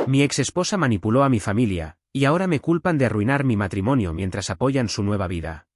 Mi ex esposa manipuló a mi familia, y ahora me culpan de arruinar mi matrimonio mientras apoyan su nueva vida.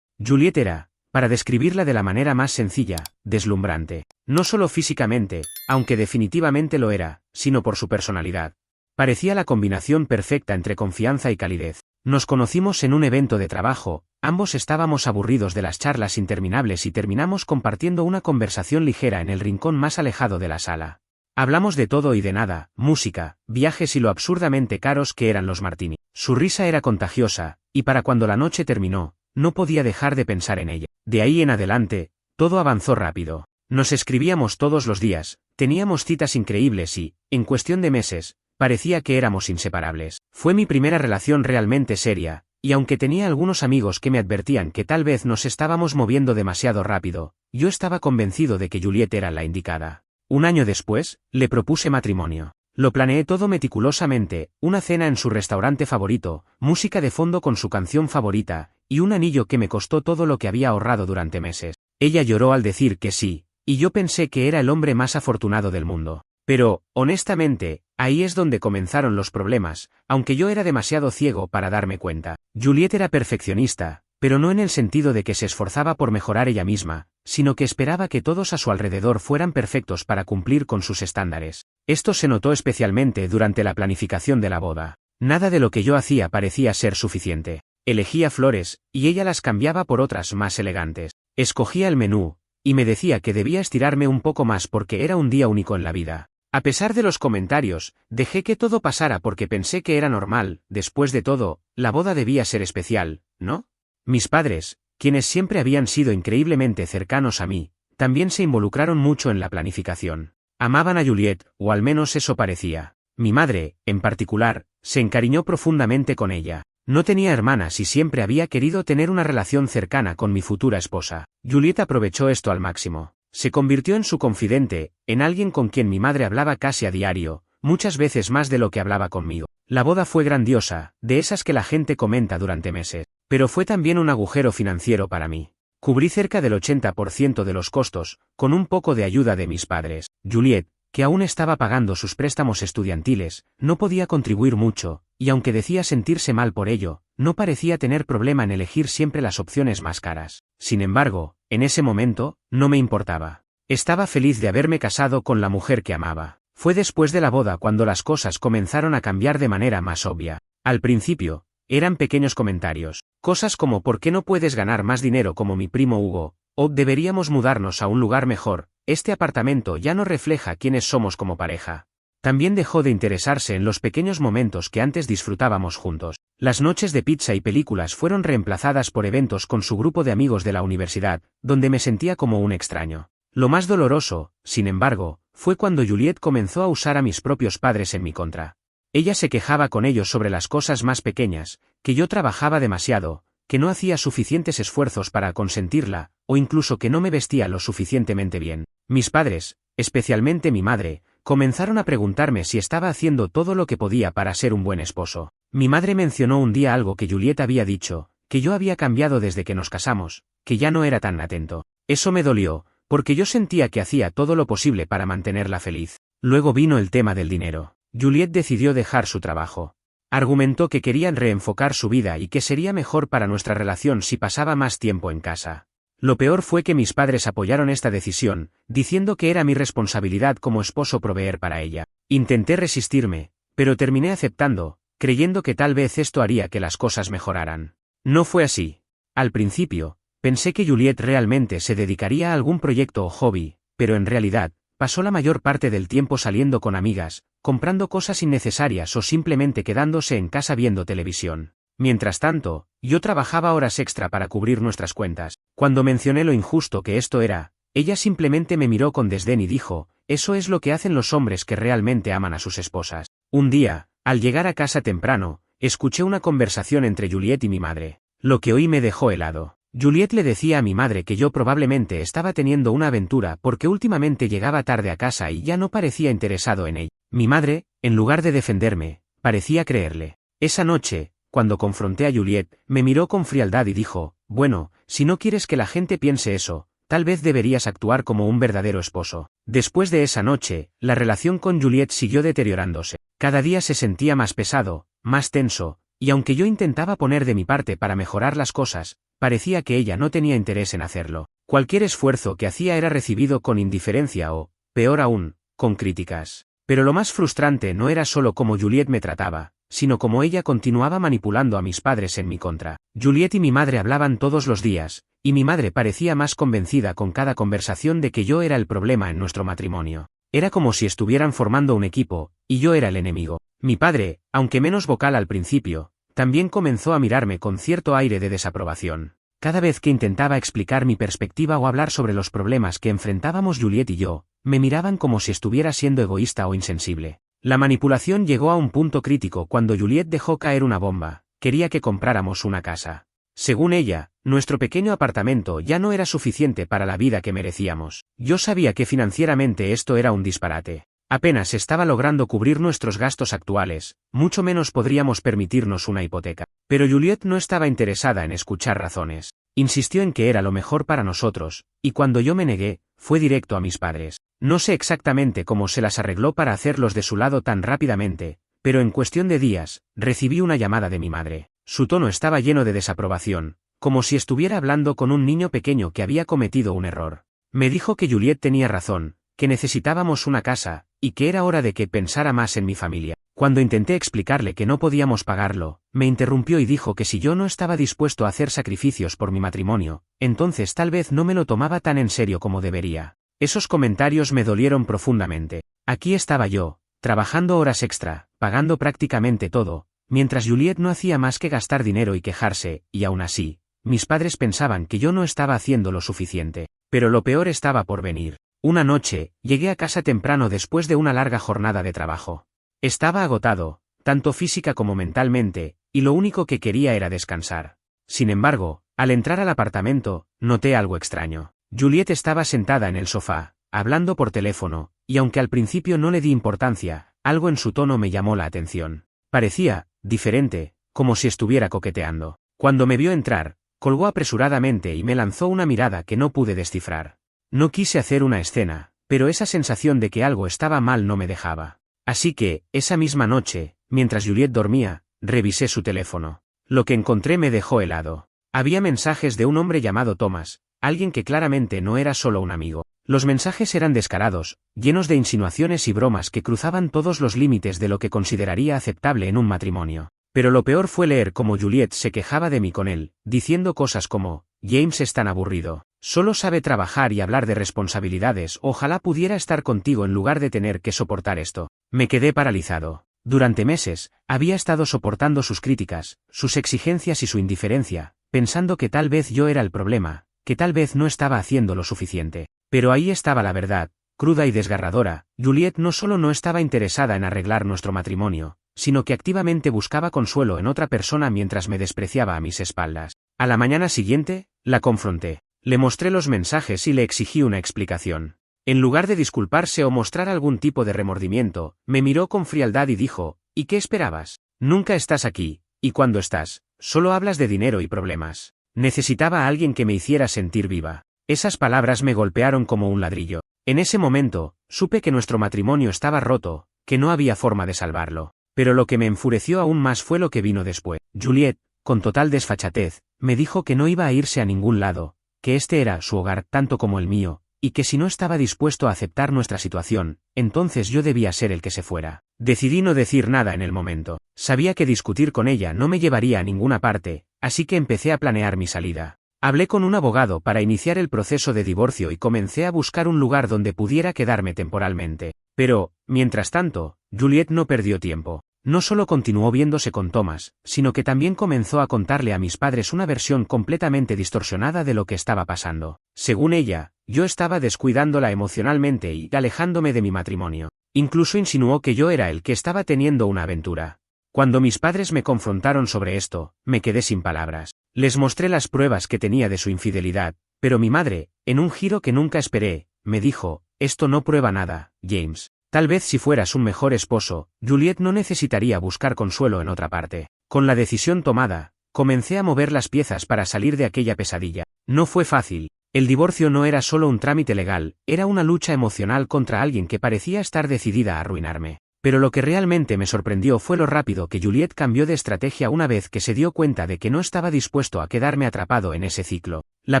Juliet era, para describirla de la manera más sencilla, deslumbrante. No solo físicamente, aunque definitivamente lo era, sino por su personalidad. Parecía la combinación perfecta entre confianza y calidez. Nos conocimos en un evento de trabajo, ambos estábamos aburridos de las charlas interminables y terminamos compartiendo una conversación ligera en el rincón más alejado de la sala. Hablamos de todo y de nada, música, viajes y lo absurdamente caros que eran los martini. Su risa era contagiosa, y para cuando la noche terminó, no podía dejar de pensar en ella. De ahí en adelante, todo avanzó rápido. Nos escribíamos todos los días, teníamos citas increíbles y, en cuestión de meses, parecía que éramos inseparables. Fue mi primera relación realmente seria, y aunque tenía algunos amigos que me advertían que tal vez nos estábamos moviendo demasiado rápido, yo estaba convencido de que Juliet era la indicada. Un año después, le propuse matrimonio. Lo planeé todo meticulosamente, una cena en su restaurante favorito, música de fondo con su canción favorita, y un anillo que me costó todo lo que había ahorrado durante meses. Ella lloró al decir que sí, y yo pensé que era el hombre más afortunado del mundo. Pero, honestamente, ahí es donde comenzaron los problemas, aunque yo era demasiado ciego para darme cuenta. Juliet era perfeccionista, pero no en el sentido de que se esforzaba por mejorar ella misma, sino que esperaba que todos a su alrededor fueran perfectos para cumplir con sus estándares. Esto se notó especialmente durante la planificación de la boda. Nada de lo que yo hacía parecía ser suficiente. Elegía flores, y ella las cambiaba por otras más elegantes. Escogía el menú, y me decía que debía estirarme un poco más porque era un día único en la vida. A pesar de los comentarios, dejé que todo pasara porque pensé que era normal. Después de todo, la boda debía ser especial, ¿no? Mis padres, quienes siempre habían sido increíblemente cercanos a mí, también se involucraron mucho en la planificación. Amaban a Juliet, o al menos eso parecía. Mi madre, en particular, se encariñó profundamente con ella. No tenía hermanas y siempre había querido tener una relación cercana con mi futura esposa. Juliet aprovechó esto al máximo. Se convirtió en su confidente, en alguien con quien mi madre hablaba casi a diario, muchas veces más de lo que hablaba conmigo. La boda fue grandiosa, de esas que la gente comenta durante meses, pero fue también un agujero financiero para mí. Cubrí cerca del 80% de los costos, con un poco de ayuda de mis padres. Juliet, que aún estaba pagando sus préstamos estudiantiles, no podía contribuir mucho, y aunque decía sentirse mal por ello, no parecía tener problema en elegir siempre las opciones más caras. Sin embargo, en ese momento, no me importaba. Estaba feliz de haberme casado con la mujer que amaba. Fue después de la boda cuando las cosas comenzaron a cambiar de manera más obvia. Al principio, eran pequeños comentarios, cosas como ¿por qué no puedes ganar más dinero como mi primo Hugo? O deberíamos mudarnos a un lugar mejor, este apartamento ya no refleja quiénes somos como pareja. También dejó de interesarse en los pequeños momentos que antes disfrutábamos juntos. Las noches de pizza y películas fueron reemplazadas por eventos con su grupo de amigos de la universidad, donde me sentía como un extraño. Lo más doloroso, sin embargo, fue cuando Juliet comenzó a usar a mis propios padres en mi contra. Ella se quejaba con ellos sobre las cosas más pequeñas, que yo trabajaba demasiado, que no hacía suficientes esfuerzos para consentirla, o incluso que no me vestía lo suficientemente bien. Mis padres, especialmente mi madre, comenzaron a preguntarme si estaba haciendo todo lo que podía para ser un buen esposo. Mi madre mencionó un día algo que Juliet había dicho, que yo había cambiado desde que nos casamos, que ya no era tan atento. Eso me dolió, porque yo sentía que hacía todo lo posible para mantenerla feliz. Luego vino el tema del dinero. Juliet decidió dejar su trabajo. Argumentó que querían reenfocar su vida y que sería mejor para nuestra relación si pasaba más tiempo en casa. Lo peor fue que mis padres apoyaron esta decisión, diciendo que era mi responsabilidad como esposo proveer para ella. Intenté resistirme, pero terminé aceptando, creyendo que tal vez esto haría que las cosas mejoraran. No fue así. Al principio, pensé que Juliet realmente se dedicaría a algún proyecto o hobby, pero en realidad, pasó la mayor parte del tiempo saliendo con amigas, comprando cosas innecesarias o simplemente quedándose en casa viendo televisión. Mientras tanto, yo trabajaba horas extra para cubrir nuestras cuentas. Cuando mencioné lo injusto que esto era, ella simplemente me miró con desdén y dijo, eso es lo que hacen los hombres que realmente aman a sus esposas. Un día, al llegar a casa temprano, escuché una conversación entre Juliet y mi madre. Lo que oí me dejó helado. Juliet le decía a mi madre que yo probablemente estaba teniendo una aventura porque últimamente llegaba tarde a casa y ya no parecía interesado en ella. Mi madre, en lugar de defenderme, parecía creerle. Esa noche, cuando confronté a Juliet, me miró con frialdad y dijo, bueno, si no quieres que la gente piense eso, tal vez deberías actuar como un verdadero esposo. Después de esa noche, la relación con Juliet siguió deteriorándose. Cada día se sentía más pesado, más tenso, y aunque yo intentaba poner de mi parte para mejorar las cosas, parecía que ella no tenía interés en hacerlo. Cualquier esfuerzo que hacía era recibido con indiferencia o, peor aún, con críticas. Pero lo más frustrante no era solo cómo Juliet me trataba, sino cómo ella continuaba manipulando a mis padres en mi contra. Juliet y mi madre hablaban todos los días, y mi madre parecía más convencida con cada conversación de que yo era el problema en nuestro matrimonio. Era como si estuvieran formando un equipo, y yo era el enemigo. Mi padre, aunque menos vocal al principio, también comenzó a mirarme con cierto aire de desaprobación. Cada vez que intentaba explicar mi perspectiva o hablar sobre los problemas que enfrentábamos Juliet y yo, me miraban como si estuviera siendo egoísta o insensible. La manipulación llegó a un punto crítico cuando Juliet dejó caer una bomba. Quería que compráramos una casa. Según ella, nuestro pequeño apartamento ya no era suficiente para la vida que merecíamos. Yo sabía que financieramente esto era un disparate. Apenas estaba logrando cubrir nuestros gastos actuales, mucho menos podríamos permitirnos una hipoteca. Pero Juliet no estaba interesada en escuchar razones. Insistió en que era lo mejor para nosotros, y cuando yo me negué, fue directo a mis padres. No sé exactamente cómo se las arregló para hacerlos de su lado tan rápidamente, pero en cuestión de días, recibí una llamada de mi madre. Su tono estaba lleno de desaprobación, como si estuviera hablando con un niño pequeño que había cometido un error. Me dijo que Juliet tenía razón, que necesitábamos una casa, y que era hora de que pensara más en mi familia. Cuando intenté explicarle que no podíamos pagarlo, me interrumpió y dijo que si yo no estaba dispuesto a hacer sacrificios por mi matrimonio, entonces tal vez no me lo tomaba tan en serio como debería. Esos comentarios me dolieron profundamente. Aquí estaba yo, trabajando horas extra, pagando prácticamente todo, mientras Juliet no hacía más que gastar dinero y quejarse, y aún así, mis padres pensaban que yo no estaba haciendo lo suficiente. Pero lo peor estaba por venir. Una noche, llegué a casa temprano después de una larga jornada de trabajo. Estaba agotado, tanto física como mentalmente, y lo único que quería era descansar. Sin embargo, al entrar al apartamento, noté algo extraño. Juliet estaba sentada en el sofá, hablando por teléfono, y aunque al principio no le di importancia, algo en su tono me llamó la atención. Parecía diferente, como si estuviera coqueteando. Cuando me vio entrar, colgó apresuradamente y me lanzó una mirada que no pude descifrar. No quise hacer una escena, pero esa sensación de que algo estaba mal no me dejaba. Así que, esa misma noche, mientras Juliet dormía, revisé su teléfono. Lo que encontré me dejó helado. Había mensajes de un hombre llamado Thomas, alguien que claramente no era solo un amigo. Los mensajes eran descarados, llenos de insinuaciones y bromas que cruzaban todos los límites de lo que consideraría aceptable en un matrimonio. Pero lo peor fue leer cómo Juliet se quejaba de mí con él, diciendo cosas como, James es tan aburrido, solo sabe trabajar y hablar de responsabilidades, ojalá pudiera estar contigo en lugar de tener que soportar esto. Me quedé paralizado. Durante meses, había estado soportando sus críticas, sus exigencias y su indiferencia, pensando que tal vez yo era el problema, que tal vez no estaba haciendo lo suficiente. Pero ahí estaba la verdad, cruda y desgarradora. Juliet no solo no estaba interesada en arreglar nuestro matrimonio, sino que activamente buscaba consuelo en otra persona mientras me despreciaba a mis espaldas. A la mañana siguiente, la confronté. Le mostré los mensajes y le exigí una explicación. En lugar de disculparse o mostrar algún tipo de remordimiento, me miró con frialdad y dijo, ¿y qué esperabas? Nunca estás aquí, y cuando estás, solo hablas de dinero y problemas. Necesitaba a alguien que me hiciera sentir viva. Esas palabras me golpearon como un ladrillo. En ese momento, supe que nuestro matrimonio estaba roto, que no había forma de salvarlo. Pero lo que me enfureció aún más fue lo que vino después. Juliet, con total desfachatez, me dijo que no iba a irse a ningún lado, que este era su hogar tanto como el mío, y que si no estaba dispuesto a aceptar nuestra situación, entonces yo debía ser el que se fuera. Decidí no decir nada en el momento. Sabía que discutir con ella no me llevaría a ninguna parte, así que empecé a planear mi salida. Hablé con un abogado para iniciar el proceso de divorcio y comencé a buscar un lugar donde pudiera quedarme temporalmente. Pero, mientras tanto, Juliet no perdió tiempo. No solo continuó viéndose con Thomas, sino que también comenzó a contarle a mis padres una versión completamente distorsionada de lo que estaba pasando. Según ella, yo estaba descuidándola emocionalmente y alejándome de mi matrimonio. Incluso insinuó que yo era el que estaba teniendo una aventura. Cuando mis padres me confrontaron sobre esto, me quedé sin palabras. Les mostré las pruebas que tenía de su infidelidad, pero mi madre, en un giro que nunca esperé, me dijo, esto no prueba nada, James. Tal vez si fueras un mejor esposo, Juliet no necesitaría buscar consuelo en otra parte. Con la decisión tomada, comencé a mover las piezas para salir de aquella pesadilla. No fue fácil, El divorcio no era solo un trámite legal, era una lucha emocional contra alguien que parecía estar decidida a arruinarme. Pero lo que realmente me sorprendió fue lo rápido que Juliet cambió de estrategia una vez que se dio cuenta de que no estaba dispuesto a quedarme atrapado en ese ciclo. La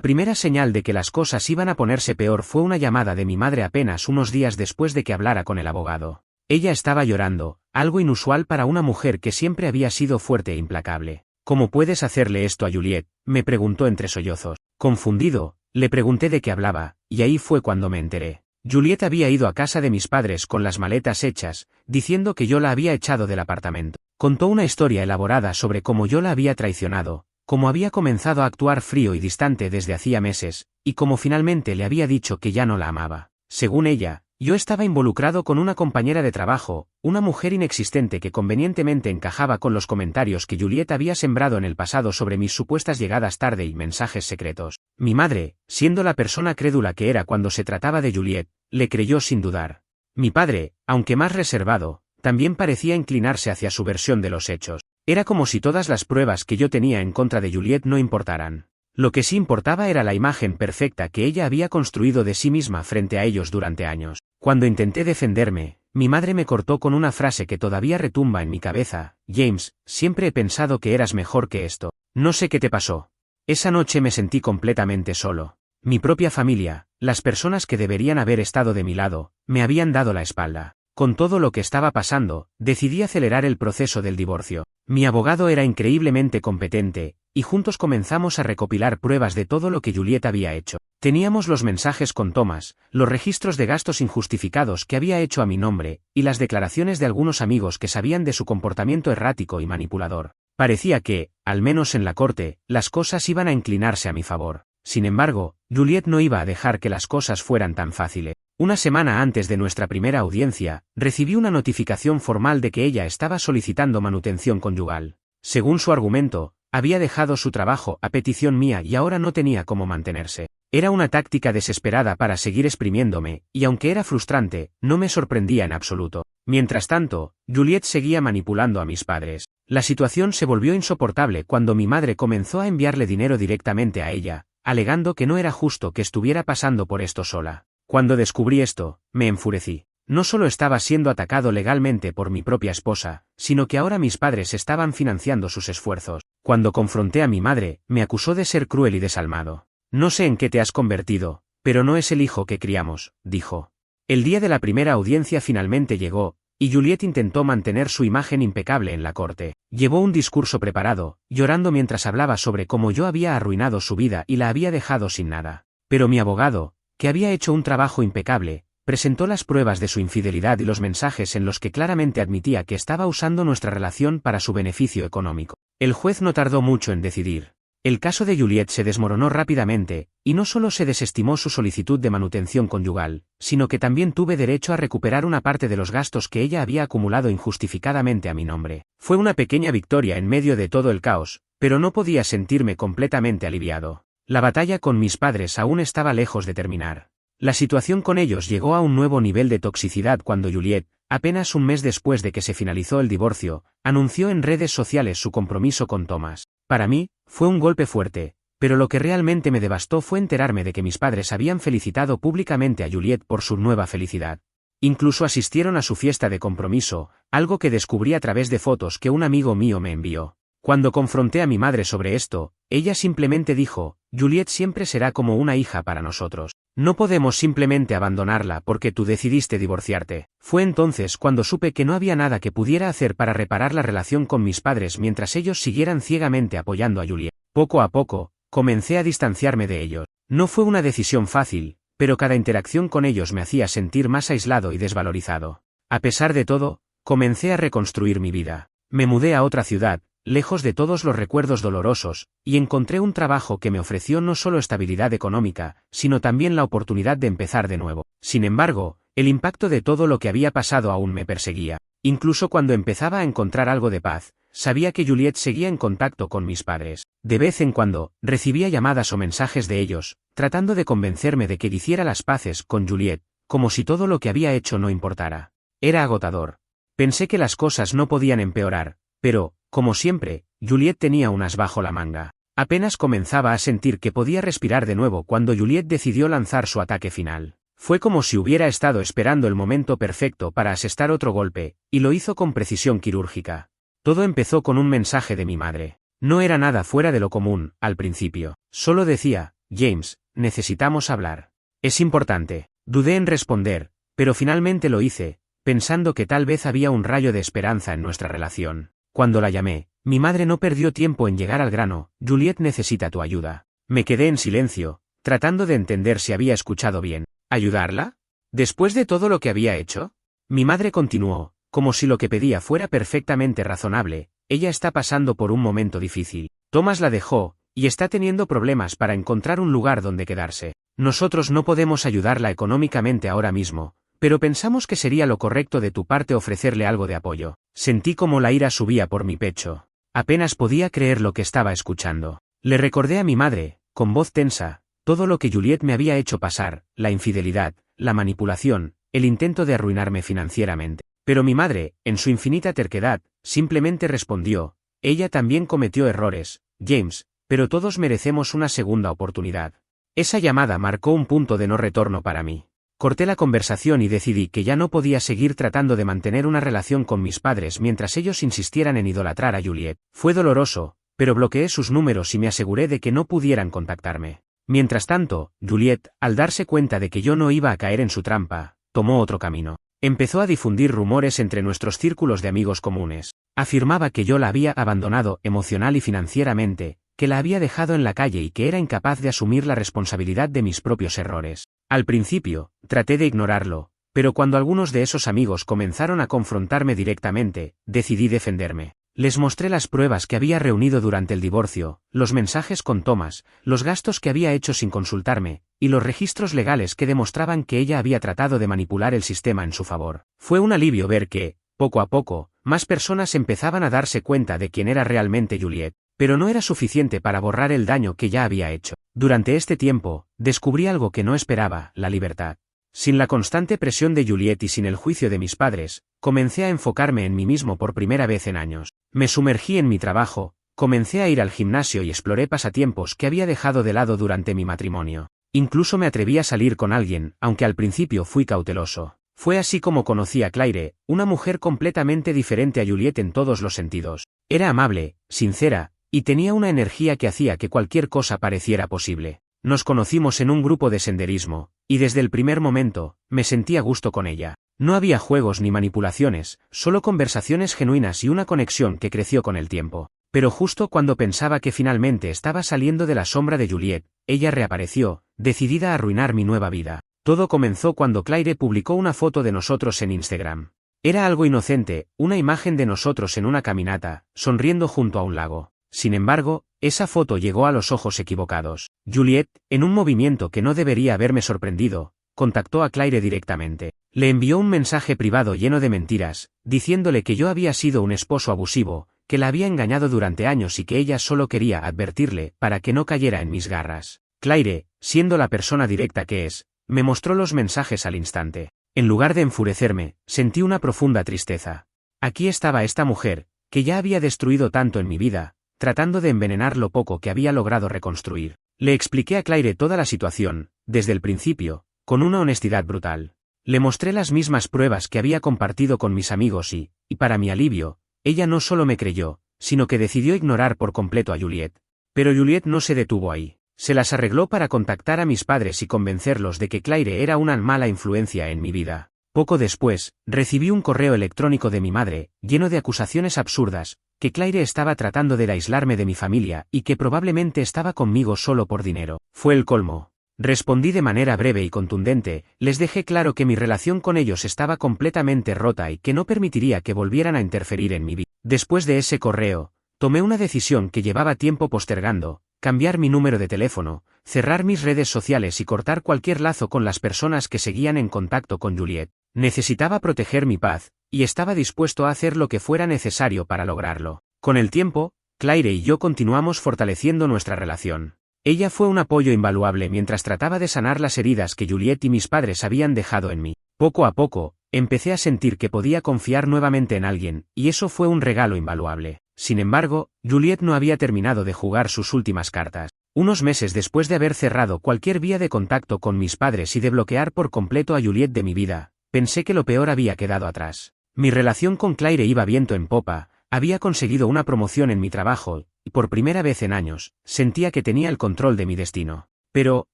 primera señal de que las cosas iban a ponerse peor fue una llamada de mi madre apenas unos días después de que hablara con el abogado. Ella estaba llorando, algo inusual para una mujer que siempre había sido fuerte e implacable. ¿Cómo puedes hacerle esto a Juliet?, me preguntó entre sollozos. Confundido, le pregunté de qué hablaba, y ahí fue cuando me enteré. Juliet había ido a casa de mis padres con las maletas hechas, diciendo que yo la había echado del apartamento. Contó una historia elaborada sobre cómo yo la había traicionado, cómo había comenzado a actuar frío y distante desde hacía meses, y cómo finalmente le había dicho que ya no la amaba. Según ella, yo estaba involucrado con una compañera de trabajo, una mujer inexistente que convenientemente encajaba con los comentarios que Juliet había sembrado en el pasado sobre mis supuestas llegadas tarde y mensajes secretos. Mi madre, siendo la persona crédula que era cuando se trataba de Juliet, le creyó sin dudar. Mi padre, aunque más reservado, también parecía inclinarse hacia su versión de los hechos. Era como si todas las pruebas que yo tenía en contra de Juliet no importaran. Lo que sí importaba era la imagen perfecta que ella había construido de sí misma frente a ellos durante años. Cuando intenté defenderme, mi madre me cortó con una frase que todavía retumba en mi cabeza: James, siempre he pensado que eras mejor que esto. No sé qué te pasó. Esa noche me sentí completamente solo. Mi propia familia, las personas que deberían haber estado de mi lado, me habían dado la espalda. Con todo lo que estaba pasando, decidí acelerar el proceso del divorcio. Mi abogado era increíblemente competente, y juntos comenzamos a recopilar pruebas de todo lo que Juliet había hecho. Teníamos los mensajes con Thomas, los registros de gastos injustificados que había hecho a mi nombre, y las declaraciones de algunos amigos que sabían de su comportamiento errático y manipulador. Parecía que, al menos en la corte, las cosas iban a inclinarse a mi favor. Sin embargo, Juliet no iba a dejar que las cosas fueran tan fáciles. Una semana antes de nuestra primera audiencia, recibí una notificación formal de que ella estaba solicitando manutención conyugal. Según su argumento, había dejado su trabajo a petición mía y ahora no tenía cómo mantenerse. Era una táctica desesperada para seguir exprimiéndome, y aunque era frustrante, no me sorprendía en absoluto. Mientras tanto, Juliet seguía manipulando a mis padres. La situación se volvió insoportable cuando mi madre comenzó a enviarle dinero directamente a ella, alegando que no era justo que estuviera pasando por esto sola. Cuando descubrí esto, me enfurecí. No solo estaba siendo atacado legalmente por mi propia esposa, sino que ahora mis padres estaban financiando sus esfuerzos. Cuando confronté a mi madre, me acusó de ser cruel y desalmado. No sé en qué te has convertido, pero no es el hijo que criamos, dijo. El día de la primera audiencia finalmente llegó, y Juliet intentó mantener su imagen impecable en la corte. Llevó un discurso preparado, llorando mientras hablaba sobre cómo yo había arruinado su vida y la había dejado sin nada. Pero mi abogado, que había hecho un trabajo impecable, presentó las pruebas de su infidelidad y los mensajes en los que claramente admitía que estaba usando nuestra relación para su beneficio económico. El juez no tardó mucho en decidir. El caso de Juliet se desmoronó rápidamente, y no solo se desestimó su solicitud de manutención conyugal, sino que también tuve derecho a recuperar una parte de los gastos que ella había acumulado injustificadamente a mi nombre. Fue una pequeña victoria en medio de todo el caos, pero no podía sentirme completamente aliviado. La batalla con mis padres aún estaba lejos de terminar. La situación con ellos llegó a un nuevo nivel de toxicidad cuando Juliet, apenas un mes después de que se finalizó el divorcio, anunció en redes sociales su compromiso con Thomas. Para mí, fue un golpe fuerte, pero lo que realmente me devastó fue enterarme de que mis padres habían felicitado públicamente a Juliet por su nueva felicidad. Incluso asistieron a su fiesta de compromiso, algo que descubrí a través de fotos que un amigo mío me envió. Cuando confronté a mi madre sobre esto, ella simplemente dijo: Juliet siempre será como una hija para nosotros. No podemos simplemente abandonarla porque tú decidiste divorciarte. Fue entonces cuando supe que no había nada que pudiera hacer para reparar la relación con mis padres mientras ellos siguieran ciegamente apoyando a Juliet. Poco a poco, comencé a distanciarme de ellos. No fue una decisión fácil, pero cada interacción con ellos me hacía sentir más aislado y desvalorizado. A pesar de todo, comencé a reconstruir mi vida. Me mudé a otra ciudad, lejos de todos los recuerdos dolorosos, y encontré un trabajo que me ofreció no solo estabilidad económica, sino también la oportunidad de empezar de nuevo. Sin embargo, el impacto de todo lo que había pasado aún me perseguía. Incluso cuando empezaba a encontrar algo de paz, sabía que Juliet seguía en contacto con mis padres. De vez en cuando, recibía llamadas o mensajes de ellos, tratando de convencerme de que hiciera las paces con Juliet, como si todo lo que había hecho no importara. Era agotador. Pensé que las cosas no podían empeorar, pero, como siempre, Juliet tenía un as bajo la manga. Apenas comenzaba a sentir que podía respirar de nuevo cuando Juliet decidió lanzar su ataque final. Fue como si hubiera estado esperando el momento perfecto para asestar otro golpe, y lo hizo con precisión quirúrgica. Todo empezó con un mensaje de mi madre. No era nada fuera de lo común, al principio. Solo decía, James, necesitamos hablar. Es importante. Dudé en responder, pero finalmente lo hice, pensando que tal vez había un rayo de esperanza en nuestra relación. Cuando la llamé, mi madre no perdió tiempo en llegar al grano. Juliet necesita tu ayuda. Me quedé en silencio, tratando de entender si había escuchado bien. ¿Ayudarla? ¿Después de todo lo que había hecho? Mi madre continuó, como si lo que pedía fuera perfectamente razonable. Ella está pasando por un momento difícil. Thomas la dejó, y está teniendo problemas para encontrar un lugar donde quedarse. Nosotros no podemos ayudarla económicamente ahora mismo, pero pensamos que sería lo correcto de tu parte ofrecerle algo de apoyo. Sentí como la ira subía por mi pecho. Apenas podía creer lo que estaba escuchando. Le recordé a mi madre, con voz tensa, todo lo que Juliet me había hecho pasar, la infidelidad, la manipulación, el intento de arruinarme financieramente. Pero mi madre, en su infinita terquedad, simplemente respondió, ella también cometió errores, James, pero todos merecemos una segunda oportunidad. Esa llamada marcó un punto de no retorno para mí. Corté la conversación y decidí que ya no podía seguir tratando de mantener una relación con mis padres mientras ellos insistieran en idolatrar a Juliet. Fue doloroso, pero bloqueé sus números y me aseguré de que no pudieran contactarme. Mientras tanto, Juliet, al darse cuenta de que yo no iba a caer en su trampa, tomó otro camino. Empezó a difundir rumores entre nuestros círculos de amigos comunes. Afirmaba que yo la había abandonado emocional y financieramente, que la había dejado en la calle y que era incapaz de asumir la responsabilidad de mis propios errores. Al principio, traté de ignorarlo, pero cuando algunos de esos amigos comenzaron a confrontarme directamente, decidí defenderme. Les mostré las pruebas que había reunido durante el divorcio, los mensajes con Thomas, los gastos que había hecho sin consultarme, y los registros legales que demostraban que ella había tratado de manipular el sistema en su favor. Fue un alivio ver que, poco a poco, más personas empezaban a darse cuenta de quién era realmente Juliet, pero no era suficiente para borrar el daño que ya había hecho. Durante este tiempo, descubrí algo que no esperaba, la libertad. Sin la constante presión de Juliet y sin el juicio de mis padres, comencé a enfocarme en mí mismo por primera vez en años. Me sumergí en mi trabajo, comencé a ir al gimnasio y exploré pasatiempos que había dejado de lado durante mi matrimonio. Incluso me atreví a salir con alguien, aunque al principio fui cauteloso. Fue así como conocí a Claire, una mujer completamente diferente a Juliet en todos los sentidos. Era amable, sincera, y tenía una energía que hacía que cualquier cosa pareciera posible. Nos conocimos en un grupo de senderismo, y desde el primer momento, me sentí a gusto con ella. No había juegos ni manipulaciones, solo conversaciones genuinas y una conexión que creció con el tiempo. Pero justo cuando pensaba que finalmente estaba saliendo de la sombra de Juliet, ella reapareció, decidida a arruinar mi nueva vida. Todo comenzó cuando Claire publicó una foto de nosotros en Instagram. Era algo inocente, una imagen de nosotros en una caminata, sonriendo junto a un lago. Sin embargo, esa foto llegó a los ojos equivocados. Juliet, en un movimiento que no debería haberme sorprendido, contactó a Claire directamente. Le envió un mensaje privado lleno de mentiras, diciéndole que yo había sido un esposo abusivo, que la había engañado durante años y que ella solo quería advertirle para que no cayera en mis garras. Claire, siendo la persona directa que es, me mostró los mensajes al instante. En lugar de enfurecerme, sentí una profunda tristeza. Aquí estaba esta mujer, que ya había destruido tanto en mi vida, tratando de envenenar lo poco que había logrado reconstruir. Le expliqué a Claire toda la situación, desde el principio, con una honestidad brutal. Le mostré las mismas pruebas que había compartido con mis amigos y para mi alivio, ella no solo me creyó, sino que decidió ignorar por completo a Juliet. Pero Juliet no se detuvo ahí. Se las arregló para contactar a mis padres y convencerlos de que Claire era una mala influencia en mi vida. Poco después, recibí un correo electrónico de mi madre, lleno de acusaciones absurdas, que Claire estaba tratando de aislarme de mi familia y que probablemente estaba conmigo solo por dinero. Fue el colmo. Respondí de manera breve y contundente, les dejé claro que mi relación con ellos estaba completamente rota y que no permitiría que volvieran a interferir en mi vida. Después de ese correo, tomé una decisión que llevaba tiempo postergando: cambiar mi número de teléfono, cerrar mis redes sociales y cortar cualquier lazo con las personas que seguían en contacto con Juliet. Necesitaba proteger mi paz, y estaba dispuesto a hacer lo que fuera necesario para lograrlo. Con el tiempo, Claire y yo continuamos fortaleciendo nuestra relación. Ella fue un apoyo invaluable mientras trataba de sanar las heridas que Juliet y mis padres habían dejado en mí. Poco a poco, empecé a sentir que podía confiar nuevamente en alguien, y eso fue un regalo invaluable. Sin embargo, Juliet no había terminado de jugar sus últimas cartas. Unos meses después de haber cerrado cualquier vía de contacto con mis padres y de bloquear por completo a Juliet de mi vida, pensé que lo peor había quedado atrás. Mi relación con Claire iba viento en popa, había conseguido una promoción en mi trabajo, y por primera vez en años, sentía que tenía el control de mi destino. Pero,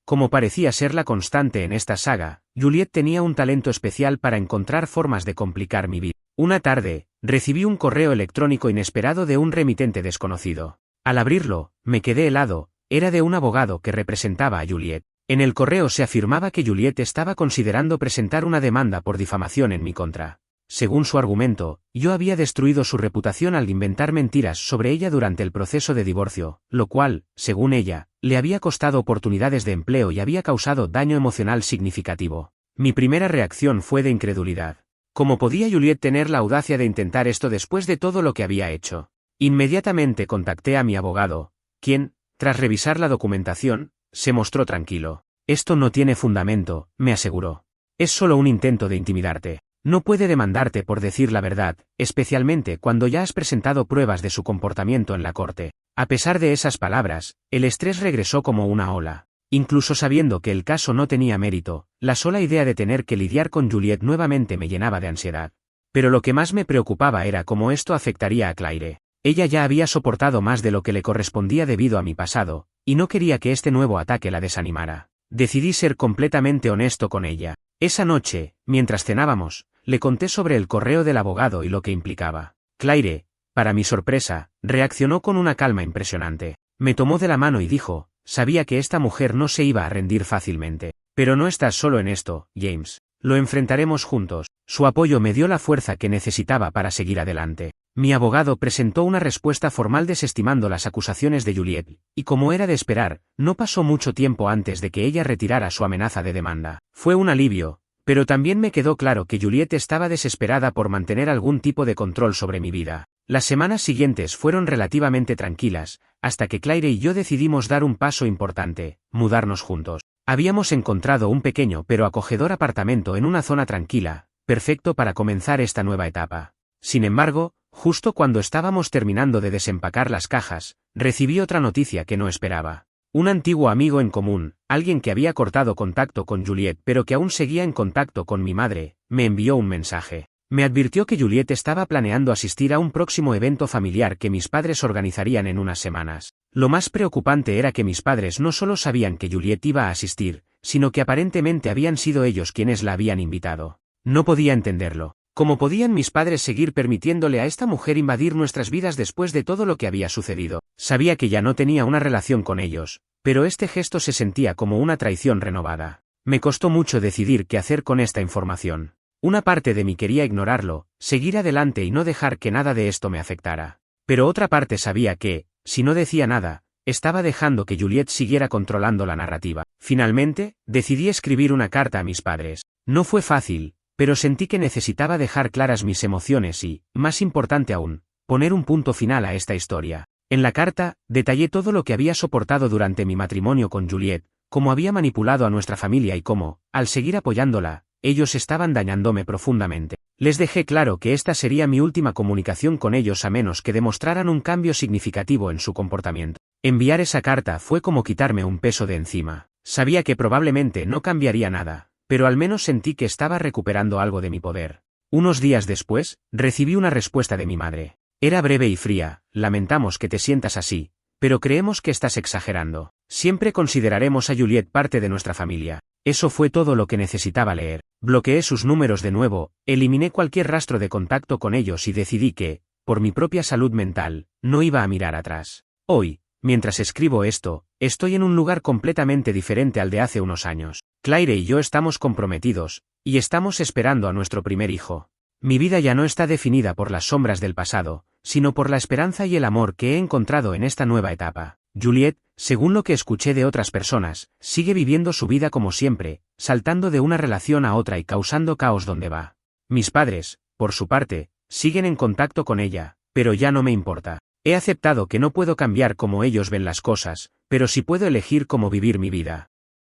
como parecía ser la constante en esta saga, Juliet tenía un talento especial para encontrar formas de complicar mi vida. Una tarde, recibí un correo electrónico inesperado de un remitente desconocido. Al abrirlo, me quedé helado, era de un abogado que representaba a Juliet. En el correo se afirmaba que Juliet estaba considerando presentar una demanda por difamación en mi contra. Según su argumento, yo había destruido su reputación al inventar mentiras sobre ella durante el proceso de divorcio, lo cual, según ella, le había costado oportunidades de empleo y había causado daño emocional significativo. Mi primera reacción fue de incredulidad. ¿Cómo podía Juliet tener la audacia de intentar esto después de todo lo que había hecho? Inmediatamente contacté a mi abogado, quien, tras revisar la documentación, se mostró tranquilo. Esto no tiene fundamento, me aseguró. Es solo un intento de intimidarte. No puede demandarte por decir la verdad, especialmente cuando ya has presentado pruebas de su comportamiento en la corte. A pesar de esas palabras, el estrés regresó como una ola. Incluso sabiendo que el caso no tenía mérito, la sola idea de tener que lidiar con Juliet nuevamente me llenaba de ansiedad. Pero lo que más me preocupaba era cómo esto afectaría a Claire. Ella ya había soportado más de lo que le correspondía debido a mi pasado, y no quería que este nuevo ataque la desanimara. Decidí ser completamente honesto con ella. Esa noche, mientras cenábamos, le conté sobre el correo del abogado y lo que implicaba. Claire, para mi sorpresa, reaccionó con una calma impresionante. Me tomó de la mano y dijo, sabía que esta mujer no se iba a rendir fácilmente. Pero no estás solo en esto, James. Lo enfrentaremos juntos. Su apoyo me dio la fuerza que necesitaba para seguir adelante. Mi abogado presentó una respuesta formal desestimando las acusaciones de Juliet, y como era de esperar, no pasó mucho tiempo antes de que ella retirara su amenaza de demanda. Fue un alivio, pero también me quedó claro que Juliet estaba desesperada por mantener algún tipo de control sobre mi vida. Las semanas siguientes fueron relativamente tranquilas, hasta que Claire y yo decidimos dar un paso importante, mudarnos juntos. Habíamos encontrado un pequeño pero acogedor apartamento en una zona tranquila, perfecto para comenzar esta nueva etapa. Sin embargo, justo cuando estábamos terminando de desempacar las cajas, recibí otra noticia que no esperaba. Un antiguo amigo en común, alguien que había cortado contacto con Juliet pero que aún seguía en contacto con mi madre, me envió un mensaje. Me advirtió que Juliet estaba planeando asistir a un próximo evento familiar que mis padres organizarían en unas semanas. Lo más preocupante era que mis padres no solo sabían que Juliet iba a asistir, sino que aparentemente habían sido ellos quienes la habían invitado. No podía entenderlo. ¿Cómo podían mis padres seguir permitiéndole a esta mujer invadir nuestras vidas después de todo lo que había sucedido? Sabía que ya no tenía una relación con ellos, pero este gesto se sentía como una traición renovada. Me costó mucho decidir qué hacer con esta información. Una parte de mí quería ignorarlo, seguir adelante y no dejar que nada de esto me afectara. Pero otra parte sabía que, si no decía nada, estaba dejando que Juliet siguiera controlando la narrativa. Finalmente, decidí escribir una carta a mis padres. No fue fácil, pero sentí que necesitaba dejar claras mis emociones y, más importante aún, poner un punto final a esta historia. En la carta, detallé todo lo que había soportado durante mi matrimonio con Juliet, cómo había manipulado a nuestra familia y cómo, al seguir apoyándola, ellos estaban dañándome profundamente. Les dejé claro que esta sería mi última comunicación con ellos a menos que demostraran un cambio significativo en su comportamiento. Enviar esa carta fue como quitarme un peso de encima. Sabía que probablemente no cambiaría nada, pero al menos sentí que estaba recuperando algo de mi poder. Unos días después, recibí una respuesta de mi madre. Era breve y fría: lamentamos que te sientas así, pero creemos que estás exagerando. Siempre consideraremos a Juliet parte de nuestra familia. Eso fue todo lo que necesitaba leer. Bloqueé sus números de nuevo, eliminé cualquier rastro de contacto con ellos y decidí que, por mi propia salud mental, no iba a mirar atrás. Hoy, mientras escribo esto, estoy en un lugar completamente diferente al de hace unos años. Claire y yo estamos comprometidos, y estamos esperando a nuestro primer hijo. Mi vida ya no está definida por las sombras del pasado, sino por la esperanza y el amor que he encontrado en esta nueva etapa. Juliet, según lo que escuché de otras personas, sigue viviendo su vida como siempre, saltando de una relación a otra y causando caos donde va. Mis padres, por su parte, siguen en contacto con ella, pero ya no me importa. He aceptado que no puedo cambiar cómo ellos ven las cosas, pero sí puedo elegir cómo vivir mi vida.